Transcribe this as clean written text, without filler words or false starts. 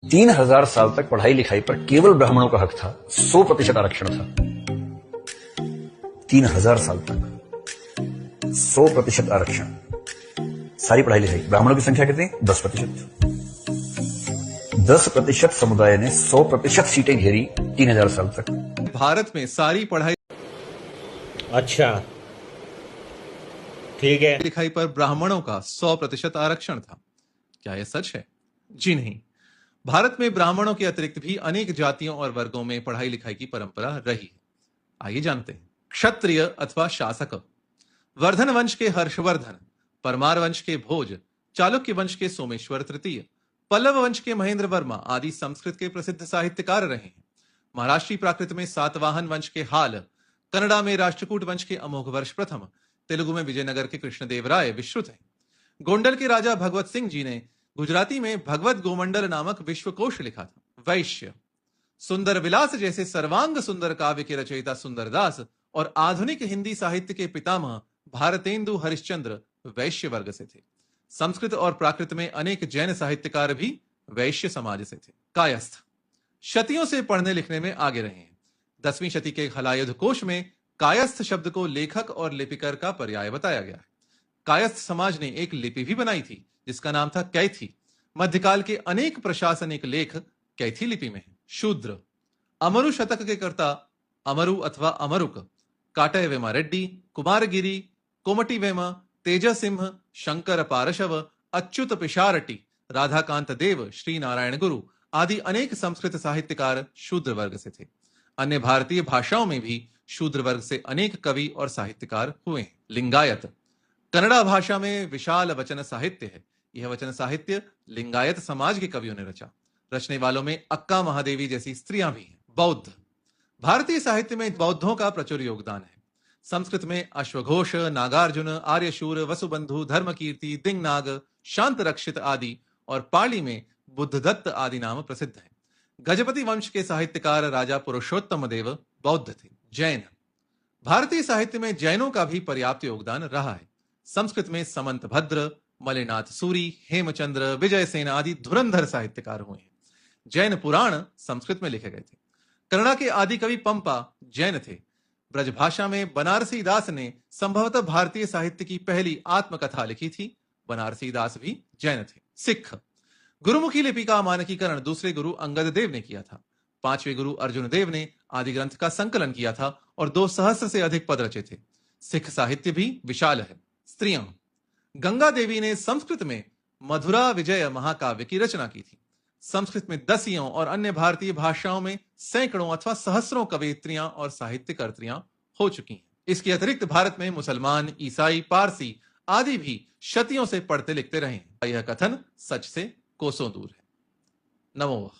3000 साल तक पढ़ाई लिखाई पर केवल ब्राह्मणों का हक था। 100% आरक्षण था। 3000 साल तक 100% आरक्षण। सारी पढ़ाई लिखाई, ब्राह्मणों की संख्या कितनी? 10%। 10% समुदाय ने 100% सीटें घेरी 3000 साल तक। भारत में सारी पढ़ाई अच्छा, ठीक है। लिखाई पर ब्राह्मणों का 100% आरक्षण था। क्या यह सच है? जी नहीं। भारत में ब्राह्मणों के अतिरिक्त भी अनेक जातियों और वर्गों में पढ़ाई लिखाई की परंपरा रही है। आइए जानते हैं। क्षत्रिय अथवा शासक। वर्धन वंश के हर्षवर्धन, परमार वंश के भोज, चालुक्य वंश के सोमेश्वर तृतीय, पल्लव वंश के महेंद्र वर्मा आदि संस्कृत के प्रसिद्ध साहित्यकार रहे हैं। महाराष्ट्री प्राकृत में सातवाहन वंश के हाल, कन्नड़ा में राष्ट्रकूट वंश के अमोघ वर्ष प्रथम, तेलुगु में विजयनगर के कृष्णदेव राय विश्रुत हैं। गोंडल के राजा भगवत सिंह जी ने गुजराती में भगवत गोमंडल नामक विश्वकोश लिखा था। वैश्य। सुंदर विलास जैसे सर्वांग सुंदर काव्य के रचयिता सुंदरदास और आधुनिक हिंदी साहित्य के पितामह भारतेंदु हरिश्चंद्र वैश्य वर्ग से थे। संस्कृत और प्राकृत में अनेक जैन साहित्यकार भी वैश्य समाज से थे। कायस्थ। शतियों से पढ़ने लिखने में आगे रहे हैं। 10वीं शती के हलायुध कोश में कायस्थ शब्द को लेखक और लिपिकर का पर्याय बताया गया है। कायस्थ समाज ने एक लिपि भी बनाई थी जिसका नाम था कैथी। मध्यकाल के अनेक प्रशासनिक लेख कैथी लिपि में है। शूद्र। अमरु शतक के कर्ता अमरु अथवा अमरुक, काटय वेमा रेड्डी, कुमारगिरी, कोमटी वेमा, तेजसिंह, शंकर पारशव, अच्युत पिशारटी, राधाकांत देव, श्री नारायण गुरु आदि अनेक संस्कृत साहित्यकार शूद्र वर्ग से थे। अन्य भारतीय भाषाओं में भी शूद्र वर्ग से अनेक कवि और साहित्यकार हुए हैं। लिंगायत। कन्नड़ा भाषा में विशाल वचन साहित्य है। यह वचन साहित्य लिंगायत समाज के कवियों ने रचा। रचने वालों में अक्का महादेवी जैसी स्त्रियां भी हैं। बौद्ध। भारतीय साहित्य में बौद्धों का प्रचुर योगदान है। संस्कृत में अश्वघोष, नागार्जुन, आर्यशूर, वसुबंधु, धर्मकीर्ति, दिंगनाग, शांत रक्षित आदि और पाली में बुद्धदत्त आदि नाम प्रसिद्ध हैं। गजपति वंश के साहित्यकार राजा पुरुषोत्तम देव बौद्ध थे। जैन। भारतीय साहित्य में जैनों का भी पर्याप्त योगदान रहा है। संस्कृत में समंत भद्र, मलिनाथ सूरी, हेमचंद्र, विजयसेन आदि धुरंधर साहित्यकार हुए हैं। जैन पुराण संस्कृत में लिखे गए थे। कन्नड़ा के आदि कवि पंपा जैन थे। ब्रजभाषा में बनारसी दास ने संभवतः भारतीय साहित्य की पहली आत्मकथा लिखी थी। बनारसी दास भी जैन थे। सिख। गुरुमुखी लिपि का मानकीकरण दूसरे गुरु अंगद देव ने किया था। 5वें गुरु अर्जुन देव ने आदि ग्रंथ का संकलन किया था और 2 सहस्र से अधिक पद रचे थे। सिख साहित्य भी विशाल है। स्त्रियां। गंगा देवी ने संस्कृत में मधुरा विजय महाकाव्य की रचना की थी। संस्कृत में दसियों और अन्य भारतीय भाषाओं में सैकड़ों अथवा सहस्रों कवयित्रियां और साहित्यकर्त्रियां हो चुकी हैं। इसके अतिरिक्त भारत में मुसलमान, ईसाई, पारसी आदि भी शतियों से पढ़ते लिखते रहे हैं। यह कथन सच से कोसों दूर है। नमो।